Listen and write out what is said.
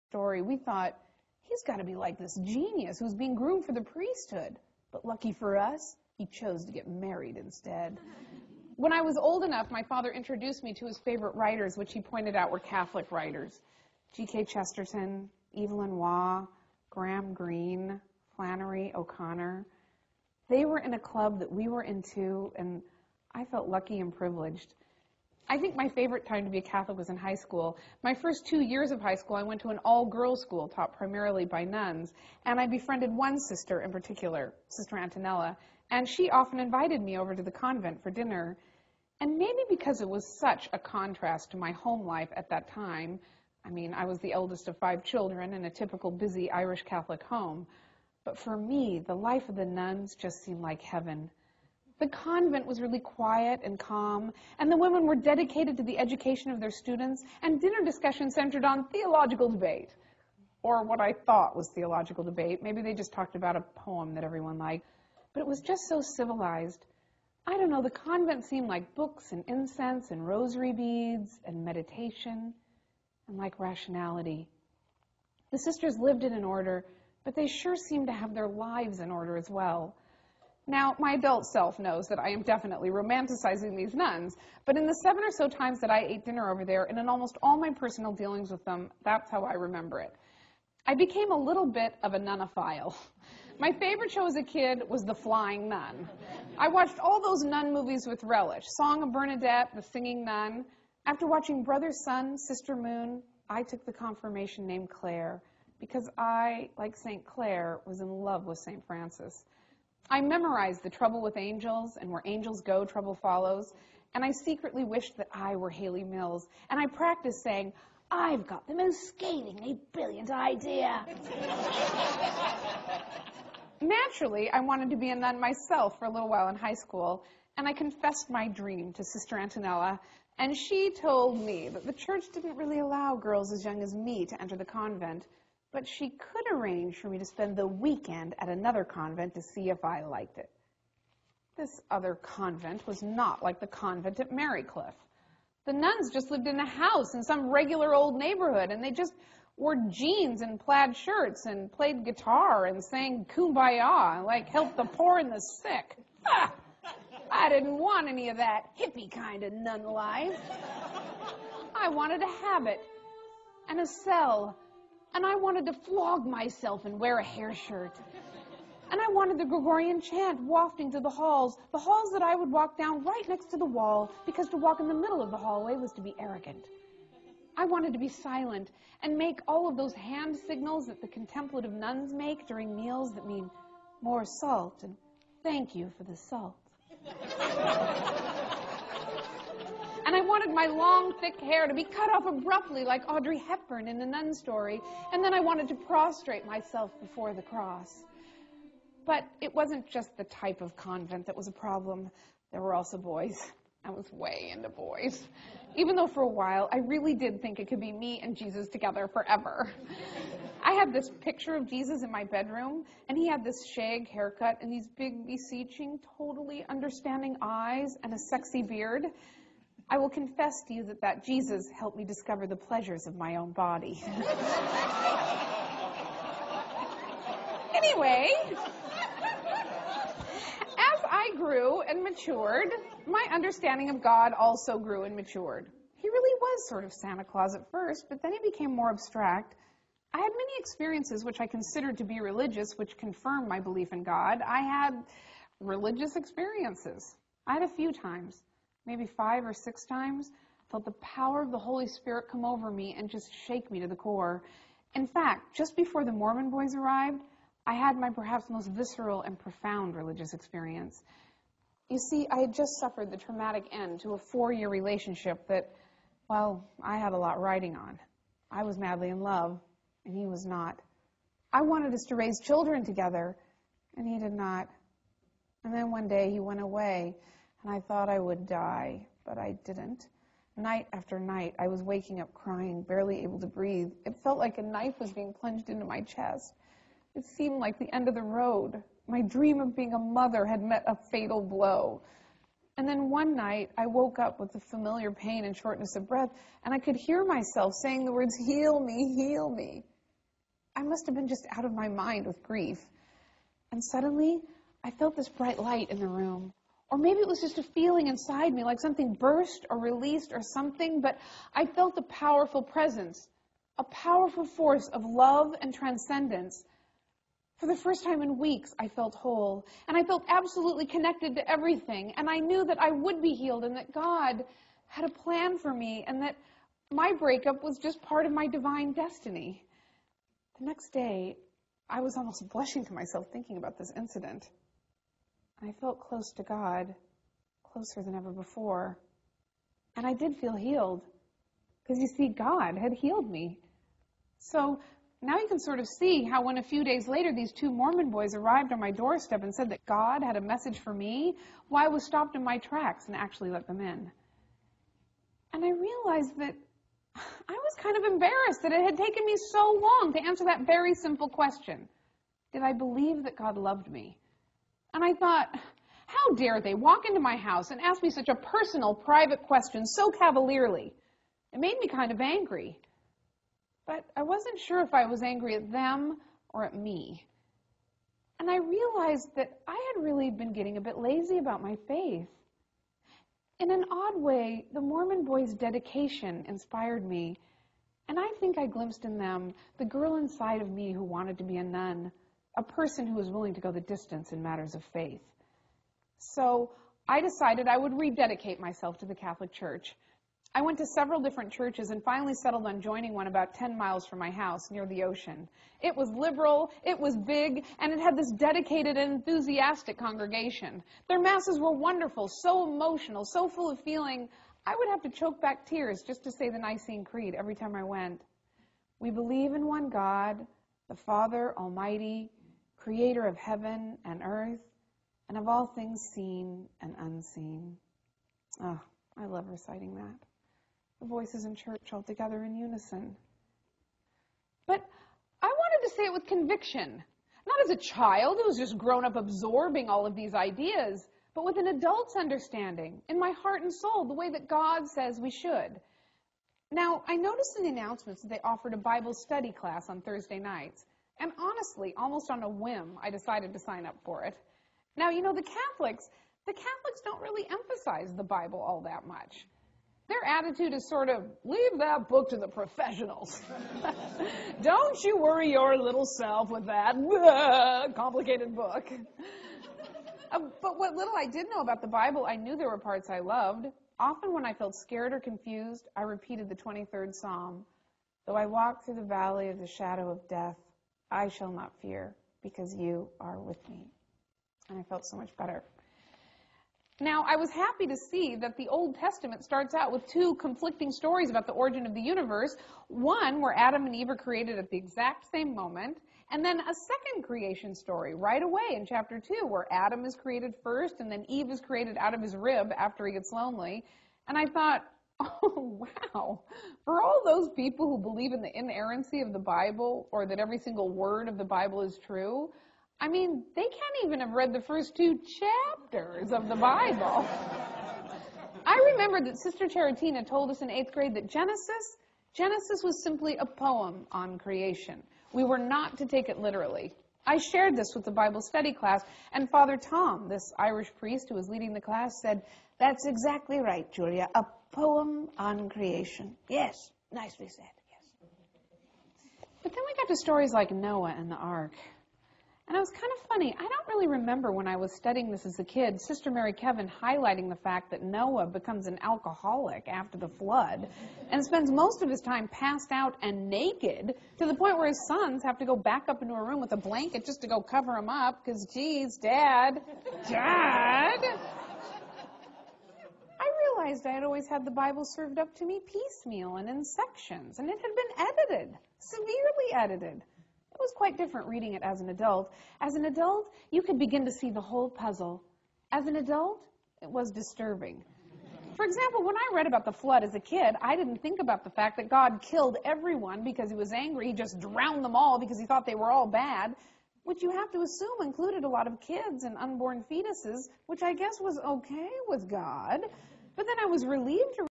story, we thought, he's got to be like this genius who's being groomed for the priesthood. But lucky for us, he chose to get married instead. When I was old enough, my father introduced me to his favorite writers, which he pointed out were Catholic writers. G.K. Chesterton, Evelyn Waugh, Graham Greene, Flannery O'Connor. They were in a club that we were into, and I felt lucky and privileged. I think my favorite time to be a Catholic was in high school. My first 2 years of high school, I went to an all-girls school taught primarily by nuns, and I befriended one sister in particular, Sister Antonella, and she often invited me over to the convent for dinner. And maybe because it was such a contrast to my home life at that time, I mean, I was the eldest of 5 children in a typical busy Irish Catholic home, but for me, the life of the nuns just seemed like heaven. The convent was really quiet and calm, and the women were dedicated to the education of their students, and dinner discussion centered on theological debate, or what I thought was theological debate. Maybe they just talked about a poem that everyone liked, but it was just so civilized. I don't know, the convent seemed like books and incense and rosary beads and meditation and like rationality. The sisters lived it in order, but they sure seemed to have their lives in order as well. Now, my adult self knows that I am definitely romanticizing these nuns, but in the 7 or so times that I ate dinner over there, and in almost all my personal dealings with them, that's how I remember it. I became a little bit of a nunophile. My favorite show as a kid was The Flying Nun. I watched all those nun movies with relish. Song of Bernadette, The Singing Nun. After watching Brother Sun, Sister Moon, I took the confirmation name Claire because I, like St. Clare, was in love with St. Francis. I memorized The Trouble with Angels and Where Angels Go, Trouble Follows, and I secretly wished that I were Haley Mills, and I practiced saying, I've got the most scathingly brilliant idea. Naturally, I wanted to be a nun myself for a little while in high school, and I confessed my dream to Sister Antonella, and she told me that the church didn't really allow girls as young as me to enter the convent, but she could arrange for me to spend the weekend at another convent to see if I liked it. This other convent was not like the convent at Marycliff. The nuns just lived in a house in some regular old neighborhood, and they just wore jeans and plaid shirts and played guitar and sang Kumbaya and, like, helped the poor and the sick. Ah, I didn't want any of that hippie kind of nun life. I wanted a habit and a cell, and I wanted to flog myself and wear a hair shirt. And I wanted the Gregorian chant wafting to the halls that I would walk down right next to the wall, because to walk in the middle of the hallway was to be arrogant. I wanted to be silent and make all of those hand signals that the contemplative nuns make during meals that mean more salt and thank you for the salt. And I wanted my long, thick hair to be cut off abruptly like Audrey Hepburn in The Nun Story, and then I wanted to prostrate myself before the cross. But it wasn't just the type of convent that was a problem. There were also boys. I was way into boys. Even though for a while, I really did think it could be me and Jesus together forever. I had this picture of Jesus in my bedroom, and he had this shag haircut and these big, beseeching, totally understanding eyes and a sexy beard. I will confess to you that Jesus helped me discover the pleasures of my own body. Anyway, as I grew and matured, my understanding of God also grew and matured. He really was sort of Santa Claus at first, but then he became more abstract. I had many experiences which I considered to be religious, which confirmed my belief in God. I had religious experiences. I had a few times, maybe 5 or 6 times, felt the power of the Holy Spirit come over me and just shake me to the core. In fact, just before the Mormon boys arrived, I had my perhaps most visceral and profound religious experience. You see, I had just suffered the traumatic end to a 4-year relationship that, well, I had a lot riding on. I was madly in love, and he was not. I wanted us to raise children together, and he did not. And then one day he went away, and I thought I would die, but I didn't. Night after night, I was waking up crying, barely able to breathe. It felt like a knife was being plunged into my chest. It seemed like the end of the road. My dream of being a mother had met a fatal blow. And then one night, I woke up with the familiar pain and shortness of breath, and I could hear myself saying the words, "Heal me, heal me." I must have been just out of my mind with grief. And suddenly, I felt this bright light in the room. Or maybe it was just a feeling inside me, like something burst or released or something, but I felt a powerful presence, a powerful force of love and transcendence. For the first time in weeks, I felt whole, and I felt absolutely connected to everything, and I knew that I would be healed and that God had a plan for me and that my breakup was just part of my divine destiny. The next day, I was almost blushing to myself thinking about this incident. I felt close to God, closer than ever before. And I did feel healed, because you see, God had healed me. So now you can sort of see how when a few days later these two Mormon boys arrived on my doorstep and said that God had a message for me, why I was stopped in my tracks and actually let them in. And I realized that I was kind of embarrassed that it had taken me so long to answer that very simple question. Did I believe that God loved me? And I thought, how dare they walk into my house and ask me such a personal, private question so cavalierly? It made me kind of angry. But I wasn't sure if I was angry at them or at me. And I realized that I had really been getting a bit lazy about my faith. In an odd way, the Mormon boys' dedication inspired me, and I think I glimpsed in them the girl inside of me who wanted to be a nun, a person who was willing to go the distance in matters of faith. So I decided I would rededicate myself to the Catholic Church. I went to several different churches and finally settled on joining one about 10 miles from my house near the ocean. It was liberal, it was big, and it had this dedicated and enthusiastic congregation. Their masses were wonderful, so emotional, so full of feeling, I would have to choke back tears just to say the Nicene Creed every time I went. We believe in one God, the Father Almighty, creator of heaven and earth, and of all things seen and unseen. Oh, I love reciting that. The voices in church all together in unison. But I wanted to say it with conviction, not as a child who was just grown up absorbing all of these ideas, but with an adult's understanding, in my heart and soul, the way that God says we should. Now, I noticed in the announcements that they offered a Bible study class on Thursday nights, and honestly, almost on a whim, I decided to sign up for it. Now, you know, the Catholics don't really emphasize the Bible all that much. Their attitude is sort of, leave that book to the professionals. Don't you worry your little self with that complicated book. But what little I did know about the Bible, I knew there were parts I loved. Often when I felt scared or confused, I repeated the 23rd Psalm. Though I walk through the valley of the shadow of death, I shall not fear, because you are with me. And I felt so much better. Now, I was happy to see that the Old Testament starts out with two conflicting stories about the origin of the universe. One where Adam and Eve are created at the exact same moment, and then a second creation story right away in chapter 2 where Adam is created first and then Eve is created out of his rib after he gets lonely. And I thought, oh, wow. For all those people who believe in the inerrancy of the Bible or that every single word of the Bible is true, I mean, they can't even have read the first 2 chapters of the Bible. I remember that Sister Charitina told us in 8th grade that Genesis was simply a poem on creation. We were not to take it literally. I shared this with the Bible study class, and Father Tom, this Irish priest who was leading the class, said, "That's exactly right, Julia, a poem on creation." Yes, nicely said, yes. But then we got to stories like Noah and the ark. And it was kind of funny. I don't really remember when I was studying this as a kid, Sister Mary Kevin highlighting the fact that Noah becomes an alcoholic after the flood and spends most of his time passed out and naked to the point where his sons have to go back up into a room with a blanket just to go cover him up because, geez, Dad. I realized I had always had the Bible served up to me piecemeal and in sections, and it had been edited, severely edited. It was quite different reading it as an adult. As an adult, you could begin to see the whole puzzle. As an adult, it was disturbing. For example, when I read about the flood as a kid, I didn't think about the fact that God killed everyone because he was angry. He just drowned them all because he thought they were all bad, which you have to assume included a lot of kids and unborn fetuses, which I guess was okay with God. But then I was relieved to